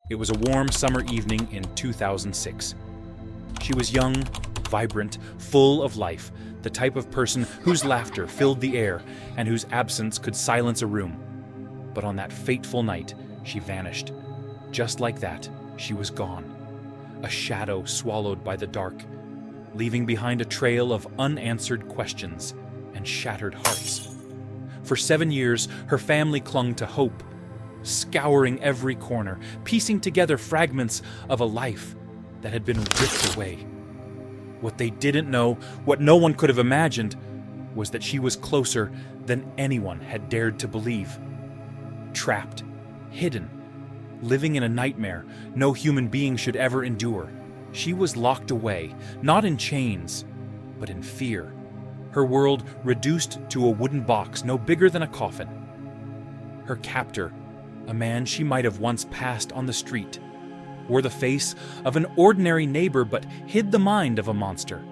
It was a warm summer evening in 2006. She was young, vibrant, full of life, the type of person whose laughter filled the air and whose absence could silence a room. But on that fateful night, she vanished. Just like that, she was gone. A shadow swallowed by the dark, leaving behind a trail of unanswered questions and shattered hearts. For 7 years, her family clung to hope, scouring every corner, piecing together fragments of a life that had been ripped away. What they didn't know, what no one could have imagined, was that she was closer than anyone had dared to believe. Trapped, hidden, living in a nightmare no human being should ever endure. She was locked away, not in chains, but in fear. Her world reduced to a wooden box no bigger than a coffin. Her captor, a man she might have once passed on the street, wore the face of an ordinary neighbor but hid the mind of a monster.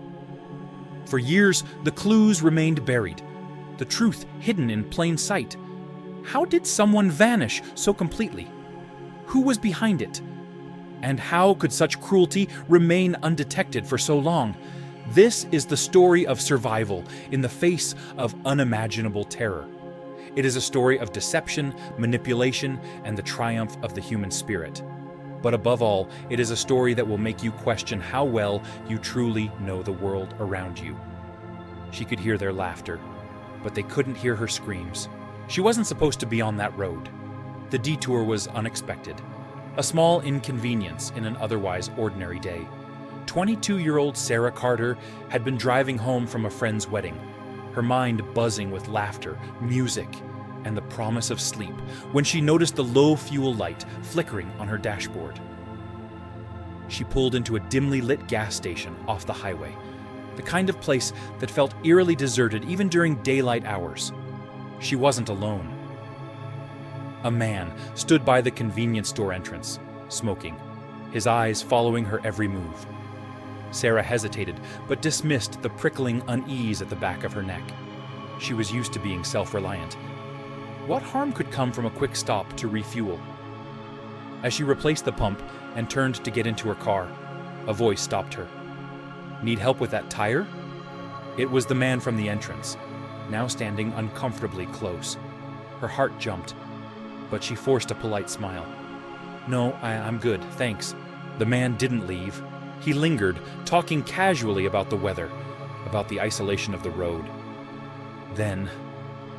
For years, the clues remained buried, the truth hidden in plain sight. How did someone vanish so completely? Who was behind it? And how could such cruelty remain undetected for so long? This is the story of survival in the face of unimaginable terror. It is a story of deception, manipulation, and the triumph of the human spirit. But above all, it is a story that will make you question how well you truly know the world around you. She could hear their laughter, but they couldn't hear her screams. She wasn't supposed to be on that road. The detour was unexpected, a small inconvenience in an otherwise ordinary day. 22-year-old Sarah Carter had been driving home from a friend's wedding, her mind buzzing with laughter, music, and the promise of sleep, when she noticed the low fuel light flickering on her dashboard. She pulled into a dimly lit gas station off the highway, the kind of place that felt eerily deserted even during daylight hours. She wasn't alone. A man stood by the convenience store entrance, smoking, his eyes following her every move. Sarah hesitated, but dismissed the prickling unease at the back of her neck. She was used to being self-reliant. What harm could come from a quick stop to refuel? As she replaced the pump and turned to get into her car, a voice stopped her. "Need help with that tire?" It was the man from the entrance, now standing uncomfortably close. Her heart jumped, but she forced a polite smile. "No, I'm good, thanks." The man didn't leave. He lingered, talking casually about the weather, about the isolation of the road. Then,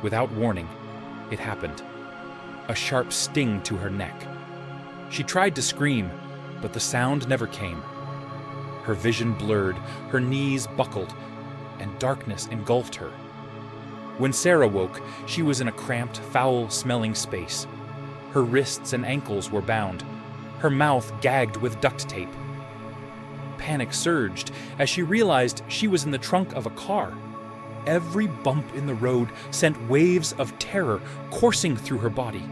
without warning, it happened. A sharp sting to her neck. She tried to scream, but the sound never came. Her vision blurred, her knees buckled, and darkness engulfed her. When Sarah woke, she was in a cramped, foul-smelling space. Her wrists and ankles were bound, her mouth gagged with duct tape. Panic surged as she realized she was in the trunk of a car. Every bump in the road sent waves of terror coursing through her body.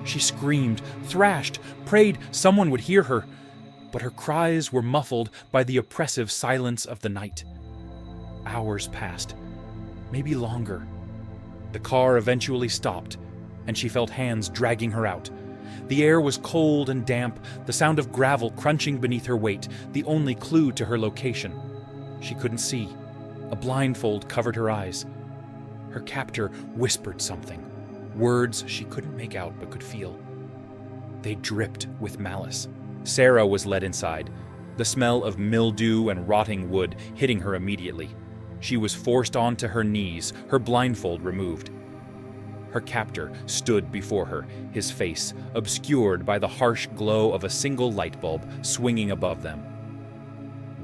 She screamed, thrashed, prayed someone would hear her, but her cries were muffled by the oppressive silence of the night. Hours passed, maybe longer. The car eventually stopped, and she felt hands dragging her out. The air was cold and damp, the sound of gravel crunching beneath her weight, the only clue to her location. She couldn't see. A blindfold covered her eyes. Her captor whispered something, words she couldn't make out but could feel. They dripped with malice. Sarah was led inside, the smell of mildew and rotting wood hitting her immediately. She was forced onto her knees, her blindfold removed. Her captor stood before her, his face obscured by the harsh glow of a single light bulb swinging above them.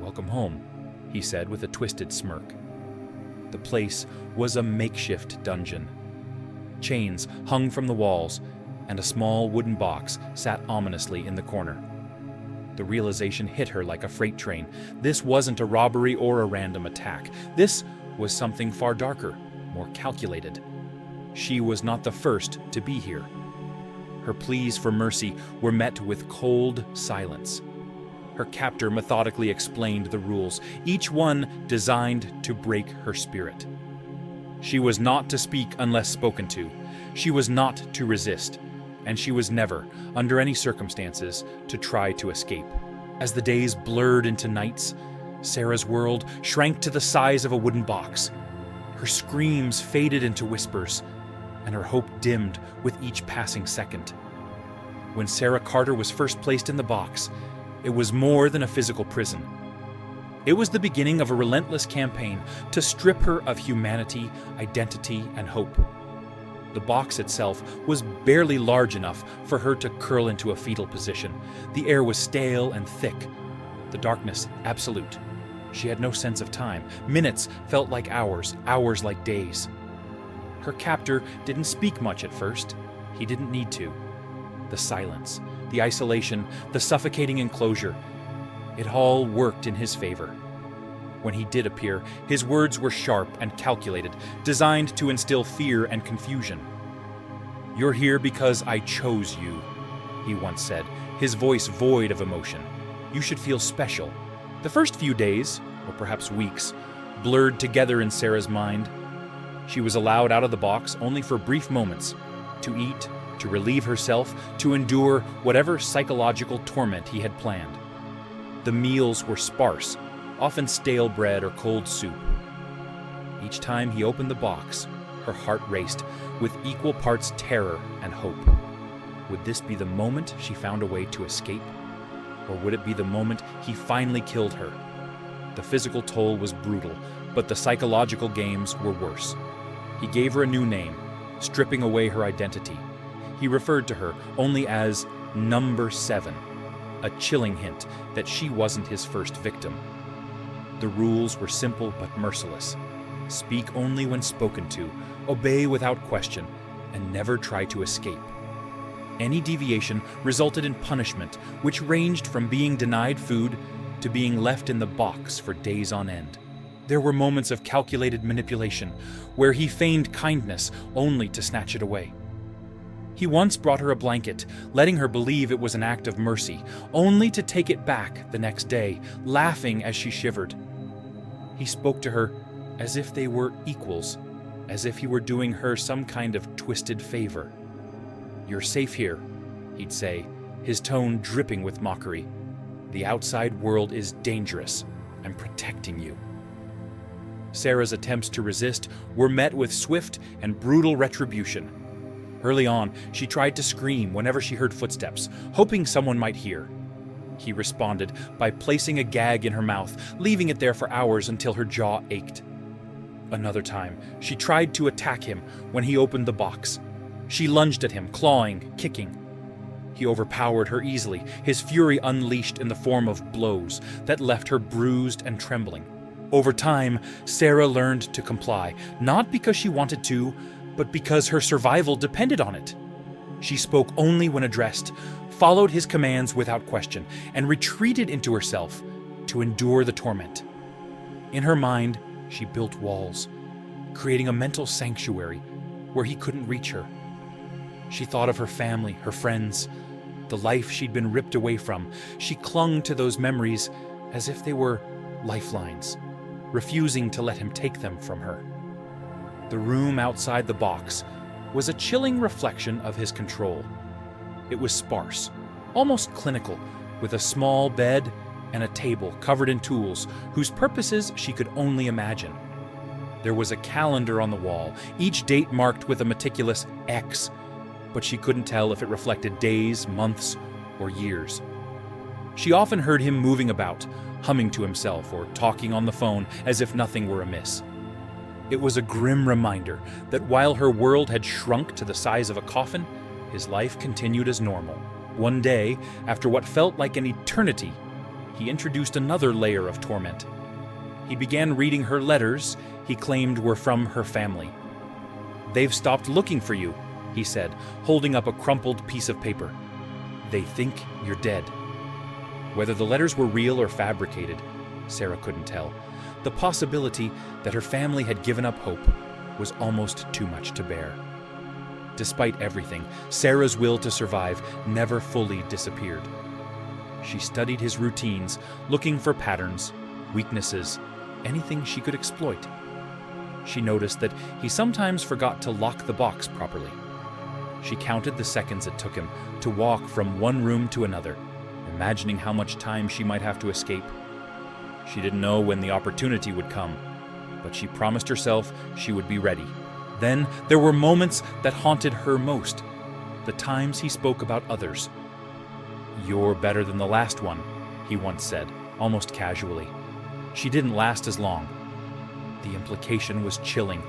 "Welcome home," he said with a twisted smirk. The place was a makeshift dungeon. Chains hung from the walls, and a small wooden box sat ominously in the corner. The realization hit her like a freight train. This wasn't a robbery or a random attack. This was something far darker, more calculated. She was not the first to be here. Her pleas for mercy were met with cold silence. Her captor methodically explained the rules, each one designed to break her spirit. She was not to speak unless spoken to. She was not to resist. and she was never, under any circumstances, to try to escape. As the days blurred into nights, Sarah's world shrank to the size of a wooden box. Her screams faded into whispers, and her hope dimmed with each passing second. When Sarah Carter was first placed in the box, it was more than a physical prison. It was the beginning of a relentless campaign to strip her of humanity, identity, and hope. The box itself was barely large enough for her to curl into a fetal position. The air was stale and thick, the darkness absolute. She had no sense of time. Minutes felt like hours, hours like days. Her captor didn't speak much at first. He didn't need to. The silence, the isolation, the suffocating enclosure, it all worked in his favor. When he did appear, his words were sharp and calculated, designed to instill fear and confusion. "You're here because I chose you," he once said, his voice void of emotion. "You should feel special." The first few days, or perhaps weeks, blurred together in Sarah's mind. She was allowed out of the box only for brief moments, to eat, to relieve herself, to endure whatever psychological torment he had planned. The meals were sparse, often stale bread or cold soup. Each time he opened the box, her heart raced with equal parts terror and hope. Would this be the moment she found a way to escape? Or would it be the moment he finally killed her? The physical toll was brutal, but the psychological games were worse. He gave her a new name, stripping away her identity. He referred to her only as Number 7, a chilling hint that she wasn't his first victim. The rules were simple but merciless. Speak only when spoken to, obey without question, and never try to escape. Any deviation resulted in punishment, which ranged from being denied food to being left in the box for days on end. There were moments of calculated manipulation, where he feigned kindness only to snatch it away. He once brought her a blanket, letting her believe it was an act of mercy, only to take it back the next day, laughing as she shivered. He spoke to her as if they were equals, as if he were doing her some kind of twisted favor. "You're safe here," he'd say, his tone dripping with mockery. "The outside world is dangerous. I'm protecting you." Sarah's attempts to resist were met with swift and brutal retribution. Early on, she tried to scream whenever she heard footsteps, hoping someone might hear. He responded by placing a gag in her mouth, leaving it there for hours until her jaw ached. Another time, she tried to attack him when he opened the box. She lunged at him, clawing, kicking. He overpowered her easily, his fury unleashed in the form of blows that left her bruised and trembling. Over time, Sarah learned to comply, not because she wanted to, but because her survival depended on it. She spoke only when addressed, followed his commands without question, and retreated into herself to endure the torment. In her mind, she built walls, creating a mental sanctuary where he couldn't reach her. She thought of her family, her friends, the life she'd been ripped away from. She clung to those memories as if they were lifelines, refusing to let him take them from her. The room outside the box was a chilling reflection of his control. It was sparse, almost clinical, with a small bed and a table covered in tools whose purposes she could only imagine. There was a calendar on the wall, each date marked with a meticulous X, but she couldn't tell if it reflected days, months, or years. She often heard him moving about, humming to himself or talking on the phone as if nothing were amiss. It was a grim reminder that while her world had shrunk to the size of a coffin, his life continued as normal. One day, after what felt like an eternity, he introduced another layer of torment. He began reading her letters he claimed were from her family. "They've stopped looking for you," he said, holding up a crumpled piece of paper. "They think you're dead." Whether the letters were real or fabricated, Sarah couldn't tell. The possibility that her family had given up hope was almost too much to bear. Despite everything, Sarah's will to survive never fully disappeared. She studied his routines, looking for patterns, weaknesses, anything she could exploit. She noticed that he sometimes forgot to lock the box properly. She counted the seconds it took him to walk from one room to another, imagining how much time she might have to escape. She didn't know when the opportunity would come, but she promised herself she would be ready. Then there were moments that haunted her most, the times he spoke about others. "You're better than the last one," he once said, almost casually. She didn't last as long. The implication was chilling.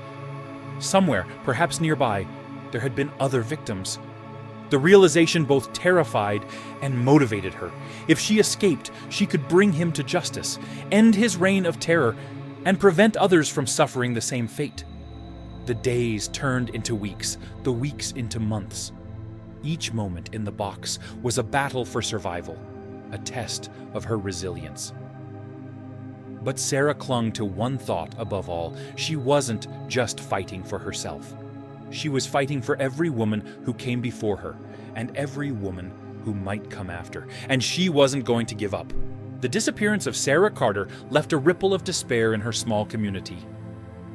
Somewhere, perhaps nearby, there had been other victims. The realization both terrified and motivated her. If she escaped, she could bring him to justice, end his reign of terror, and prevent others from suffering the same fate. The days turned into weeks, the weeks into months. Each moment in the box was a battle for survival, a test of her resilience. But Sarah clung to one thought above all. She wasn't just fighting for herself. She was fighting for every woman who came before her, and every woman who might come after. And she wasn't going to give up. The disappearance of Sarah Carter left a ripple of despair in her small community.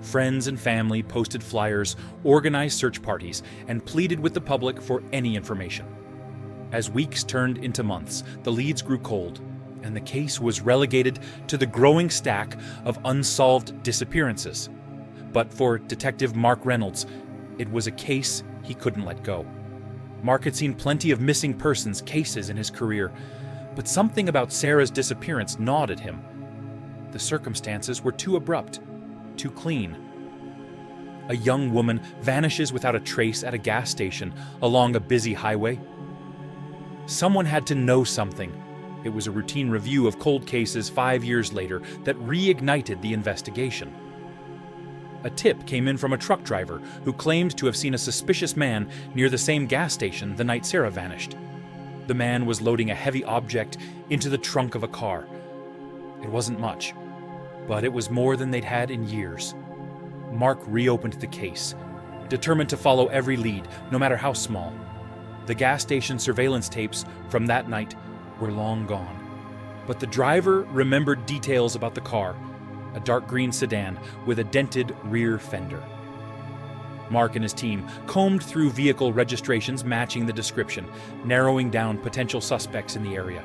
Friends and family posted flyers, organized search parties, and pleaded with the public for any information. As weeks turned into months, the leads grew cold, and the case was relegated to the growing stack of unsolved disappearances. But for Detective Mark Reynolds, it was a case he couldn't let go. Mark had seen plenty of missing persons cases in his career, but something about Sarah's disappearance gnawed at him. The circumstances were too abrupt, too clean. A young woman vanishes without a trace at a gas station along a busy highway. Someone had to know something. It was a routine review of cold cases 5 years later that reignited the investigation. A tip came in from a truck driver who claimed to have seen a suspicious man near the same gas station the night Sarah vanished. The man was loading a heavy object into the trunk of a car. It wasn't much, but it was more than they'd had in years. Mark reopened the case, determined to follow every lead, no matter how small. The gas station surveillance tapes from that night were long gone, but the driver remembered details about the car, a dark green sedan with a dented rear fender. Mark and his team combed through vehicle registrations matching the description, narrowing down potential suspects in the area.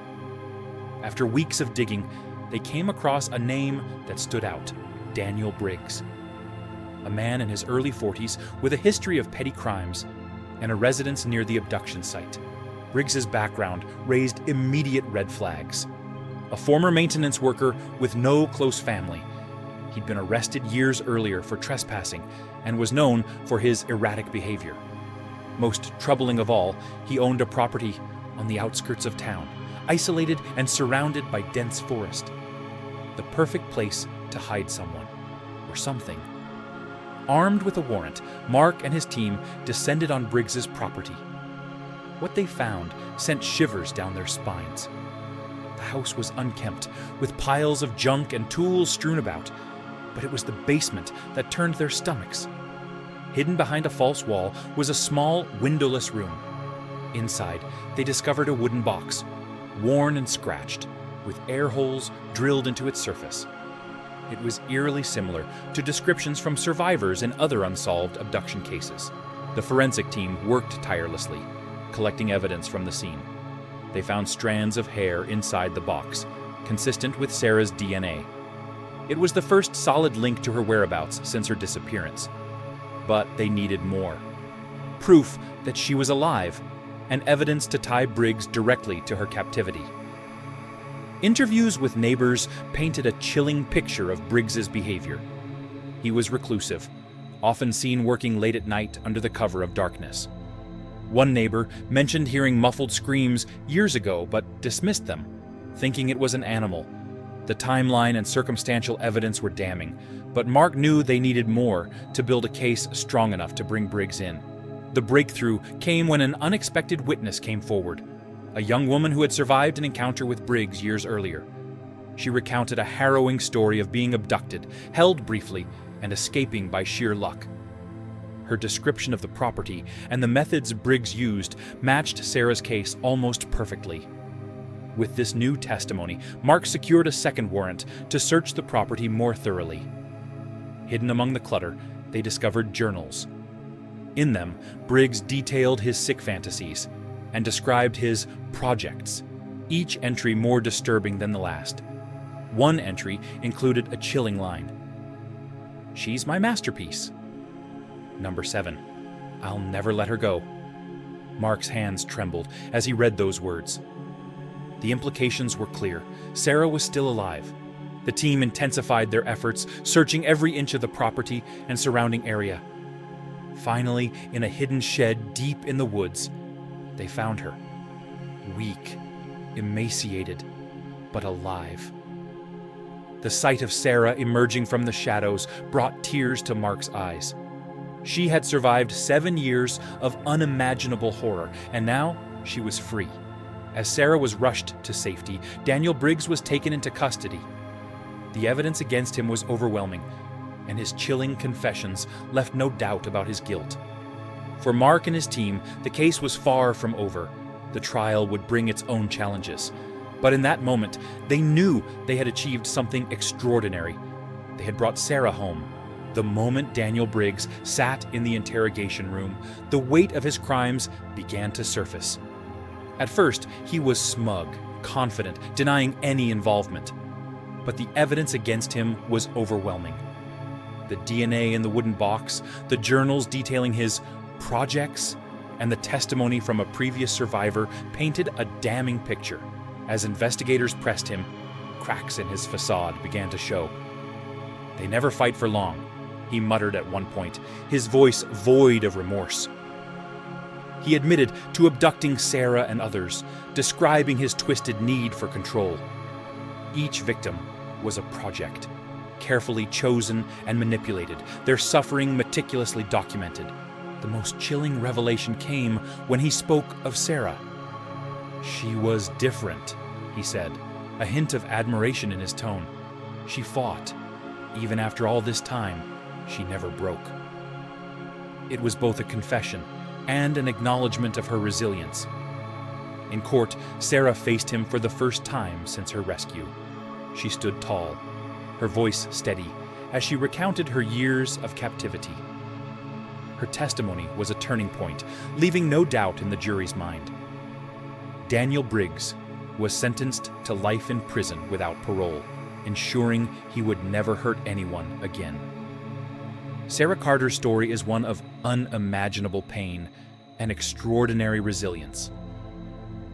After weeks of digging, they came across a name that stood out: Daniel Briggs. A man in his early 40s with a history of petty crimes and a residence near the abduction site. Briggs's background raised immediate red flags. A former maintenance worker with no close family, he'd been arrested years earlier for trespassing and was known for his erratic behavior. Most troubling of all, he owned a property on the outskirts of town, isolated and surrounded by dense forest. The perfect place to hide someone, or something. Armed with a warrant, Mark and his team descended on Briggs's property. What they found sent shivers down their spines. The house was unkempt, with piles of junk and tools strewn about, but it was the basement that turned their stomachs. Hidden behind a false wall was a small, windowless room. Inside, they discovered a wooden box, worn and scratched, with air holes drilled into its surface. It was eerily similar to descriptions from survivors in other unsolved abduction cases. The forensic team worked tirelessly, collecting evidence from the scene. They found strands of hair inside the box, consistent with Sarah's DNA. It was the first solid link to her whereabouts since her disappearance. But they needed more. Proof that she was alive, and evidence to tie Briggs directly to her captivity. Interviews with neighbors painted a chilling picture of Briggs's behavior. He was reclusive, often seen working late at night under the cover of darkness. One neighbor mentioned hearing muffled screams years ago, but dismissed them, thinking it was an animal. The timeline and circumstantial evidence were damning, but Mark knew they needed more to build a case strong enough to bring Briggs in. The breakthrough came when an unexpected witness came forward, a young woman who had survived an encounter with Briggs years earlier. She recounted a harrowing story of being abducted, held briefly, and escaping by sheer luck. Her description of the property and the methods Briggs used matched Sarah's case almost perfectly. With this new testimony, Mark secured a second warrant to search the property more thoroughly. Hidden among the clutter, they discovered journals. In them, Briggs detailed his sick fantasies and described his projects, each entry more disturbing than the last. One entry included a chilling line. "She's my masterpiece." Number 7. "I'll never let her go." Mark's hands trembled as he read those words. The implications were clear. Sarah was still alive. The team intensified their efforts, searching every inch of the property and surrounding area. Finally, in a hidden shed deep in the woods, they found her. Weak, emaciated, but alive. The sight of Sarah emerging from the shadows brought tears to Mark's eyes. She had survived 7 years of unimaginable horror, and now she was free. As Sarah was rushed to safety, Daniel Briggs was taken into custody. The evidence against him was overwhelming, and his chilling confessions left no doubt about his guilt. For Mark and his team, the case was far from over. The trial would bring its own challenges. But in that moment, they knew they had achieved something extraordinary. They had brought Sarah home. The moment Daniel Briggs sat in the interrogation room, the weight of his crimes began to surface. At first, he was smug, confident, denying any involvement. But the evidence against him was overwhelming. The DNA in the wooden box, the journals detailing his projects, and the testimony from a previous survivor painted a damning picture. As investigators pressed him, cracks in his facade began to show. "They never fight for long," he muttered at one point, his voice void of remorse. He admitted to abducting Sarah and others, describing his twisted need for control. Each victim was a project, carefully chosen and manipulated, their suffering meticulously documented. The most chilling revelation came when he spoke of Sarah. "She was different," he said, a hint of admiration in his tone. "She fought. Even after all this time, she never broke." It was both a confession and an acknowledgement of her resilience. In court, Sarah faced him for the first time since her rescue. She stood tall, her voice steady, as she recounted her years of captivity. Her testimony was a turning point, leaving no doubt in the jury's mind. Daniel Briggs was sentenced to life in prison without parole, ensuring he would never hurt anyone again. Sarah Carter's story is one of unimaginable pain and extraordinary resilience.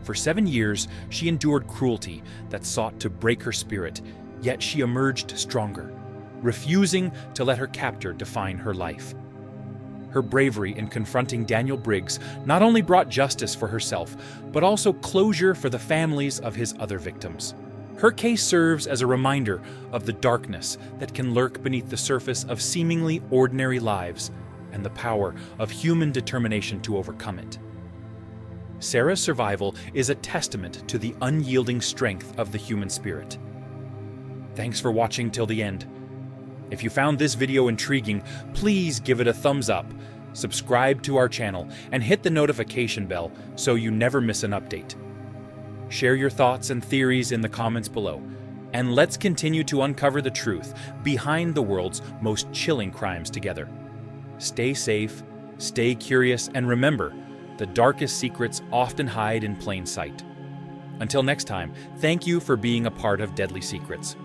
For 7 years, she endured cruelty that sought to break her spirit, yet she emerged stronger, refusing to let her captor define her life. Her bravery in confronting Daniel Briggs not only brought justice for herself, but also closure for the families of his other victims. Her case serves as a reminder of the darkness that can lurk beneath the surface of seemingly ordinary lives and the power of human determination to overcome it. Sarah's survival is a testament to the unyielding strength of the human spirit. Thanks for watching till the end. If you found this video intriguing, please give it a thumbs up, subscribe to our channel, and hit the notification bell so you never miss an update. Share your thoughts and theories in the comments below, and let's continue to uncover the truth behind the world's most chilling crimes together. Stay safe, stay curious, and remember, the darkest secrets often hide in plain sight. Until next time, thank you for being a part of Deadly Secrets.